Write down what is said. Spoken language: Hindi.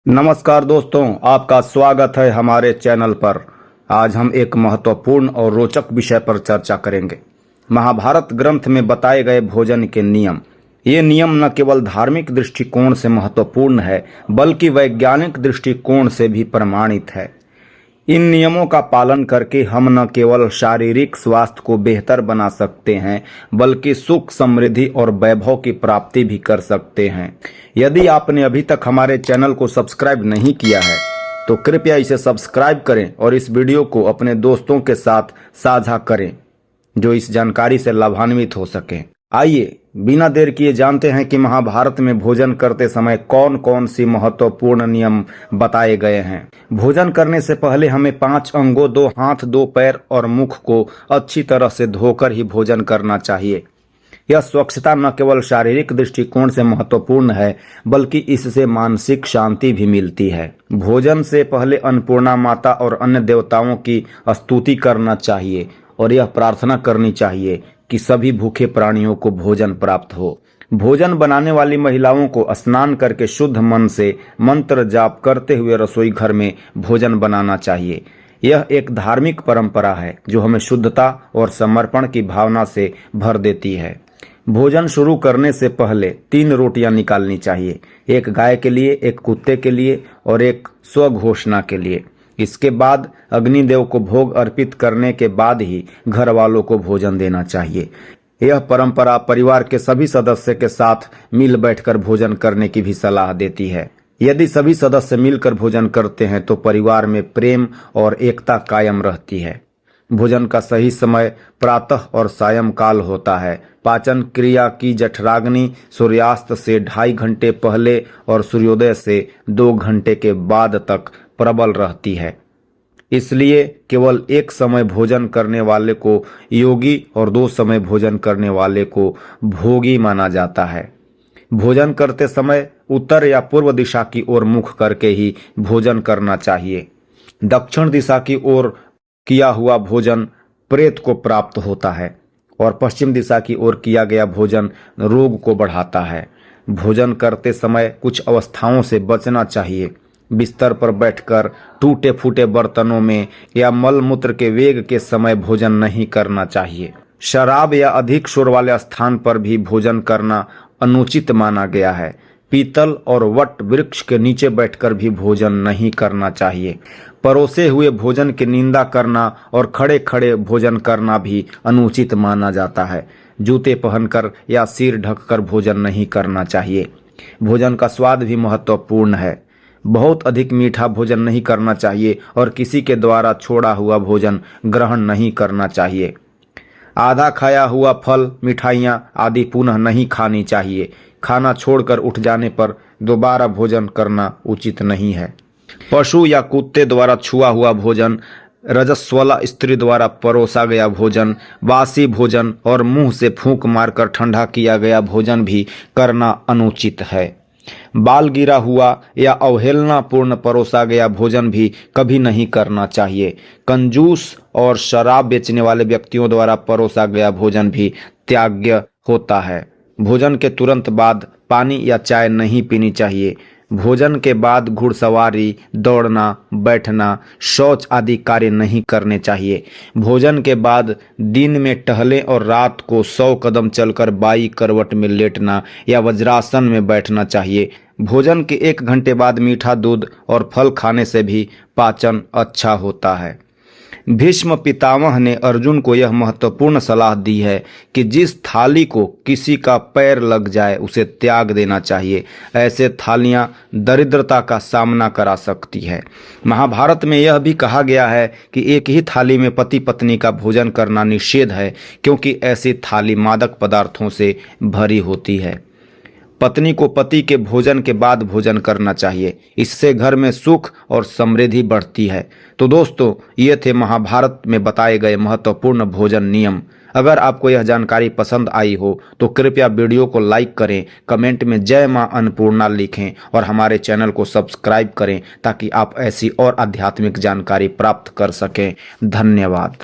नमस्कार दोस्तों, आपका स्वागत है हमारे चैनल पर। आज हम एक महत्वपूर्ण और रोचक विषय पर चर्चा करेंगे। महाभारत ग्रंथ में बताए गए भोजन के नियम। ये नियम न केवल धार्मिक दृष्टिकोण से महत्वपूर्ण है, बल्कि वैज्ञानिक दृष्टिकोण से भी प्रमाणित है। इन नियमों का पालन करके हम न केवल शारीरिक स्वास्थ्य को बेहतर बना सकते हैं, बल्कि सुख, समृद्धि और वैभव की प्राप्ति भी कर सकते हैं। यदि आपने अभी तक हमारे चैनल को सब्सक्राइब नहीं किया है, तो कृपया इसे सब्सक्राइब करें और इस वीडियो को अपने दोस्तों के साथ साझा करें, जो इस जानकारी से लाभान्वित हो सकें। आइए बिना देर किए जानते हैं कि महाभारत में भोजन करते समय कौन कौन सी महत्वपूर्ण नियम बताए गए हैं। भोजन करने से पहले हमें 5 अंगों, 2 हाथ, 2 पैर और मुख को अच्छी तरह से धोकर ही भोजन करना चाहिए। यह स्वच्छता न केवल शारीरिक दृष्टिकोण से महत्वपूर्ण है, बल्कि इससे मानसिक शांति भी मिलती है। भोजन से पहले अन्नपूर्णा माता और अन्य देवताओं की स्तुति करना चाहिए और यह प्रार्थना करनी चाहिए कि सभी भूखे प्राणियों को भोजन प्राप्त हो। भोजन बनाने वाली महिलाओं को स्नान करके शुद्ध मन से मंत्र जाप करते हुए रसोई घर में भोजन बनाना चाहिए। यह एक धार्मिक परंपरा है जो हमें शुद्धता और समर्पण की भावना से भर देती है। भोजन शुरू करने से पहले 3 रोटियां निकालनी चाहिए, एक गाय के लिए, एक कुत्ते के लिए और एक स्वघोषणा के लिए। इसके बाद अग्निदेव को भोग अर्पित करने के बाद ही घर वालों को भोजन देना चाहिए। यह परंपरा परिवार के सभी सदस्य के साथ मिल बैठकर भोजन करने की भी सलाह देती है। यदि सभी सदस्य मिलकर भोजन करते हैं तो परिवार में प्रेम और एकता कायम रहती है। भोजन का सही समय प्रातः और सायंकाल होता है। पाचन क्रिया की जठराग्नि सूर्यास्त से 2.5 घंटे पहले और सूर्योदय से 2 घंटे के बाद तक प्रबल रहती है। इसलिए केवल एक समय भोजन करने वाले को योगी और 2 समय भोजन करने वाले को भोगी माना जाता है। भोजन करते समय उत्तर या पूर्व दिशा की ओर मुख करके ही भोजन करना चाहिए। दक्षिण दिशा की ओर किया हुआ भोजन प्रेत को प्राप्त होता है और पश्चिम दिशा की ओर किया गया भोजन रोग को बढ़ाता है। भोजन करते समय कुछ अवस्थाओं से बचना चाहिए। बिस्तर पर बैठकर टूटे फूटे बर्तनों में या मल मूत्र के वेग के समय भोजन नहीं करना चाहिए। शराब या अधिक शोर वाले स्थान पर भी भोजन करना अनुचित माना गया है। पीतल और वट वृक्ष के नीचे बैठकर भी भोजन नहीं करना चाहिए। परोसे हुए भोजन की निंदा करना और खड़े खड़े भोजन करना भी अनुचित माना जाता है। जूते पहनकर या सिर ढककर भोजन नहीं करना चाहिए। भोजन का स्वाद भी महत्वपूर्ण है। बहुत अधिक मीठा भोजन नहीं करना चाहिए और किसी के द्वारा छोड़ा हुआ भोजन ग्रहण नहीं करना चाहिए। आधा खाया हुआ फल, मिठाइयाँ आदि पुनः नहीं खानी चाहिए। खाना छोड़कर उठ जाने पर दोबारा भोजन करना उचित नहीं है। पशु या कुत्ते द्वारा छुआ हुआ भोजन, रजस्वला स्त्री द्वारा परोसा गया भोजन, बासी भोजन और मुंह से फूंक मारकर ठंडा किया गया भोजन भी करना अनुचित है। बाल गिरा हुआ या अवहेलनापूर्ण परोसा गया भोजन भी कभी नहीं करना चाहिए। कंजूस और शराब बेचने वाले व्यक्तियों द्वारा परोसा गया भोजन भी त्याज्य होता है। भोजन के तुरंत बाद पानी या चाय नहीं पीनी चाहिए। भोजन के बाद घुड़सवारी, दौड़ना, बैठना, शौच आदि कार्य नहीं करने चाहिए। भोजन के बाद दिन में टहलें और रात को 100 कदम चलकर बाई करवट में लेटना या वज्रासन में बैठना चाहिए। भोजन के 1 घंटे बाद मीठा दूध और फल खाने से भी पाचन अच्छा होता है। भीष्म पितामह ने अर्जुन को यह महत्वपूर्ण सलाह दी है कि जिस थाली को किसी का पैर लग जाए उसे त्याग देना चाहिए। ऐसे थालियां दरिद्रता का सामना करा सकती है। महाभारत में यह भी कहा गया है कि एक ही थाली में पति पत्नी का भोजन करना निषेध है, क्योंकि ऐसी थाली मादक पदार्थों से भरी होती है। पत्नी को पति के भोजन के बाद भोजन करना चाहिए। इससे घर में सुख और समृद्धि बढ़ती है। तो दोस्तों, ये थे महाभारत में बताए गए महत्वपूर्ण भोजन नियम। अगर आपको यह जानकारी पसंद आई हो तो कृपया वीडियो को लाइक करें, कमेंट में जय मां अन्नपूर्णा लिखें और हमारे चैनल को सब्सक्राइब करें ताकि आप ऐसी और आध्यात्मिक जानकारी प्राप्त कर सकें। धन्यवाद।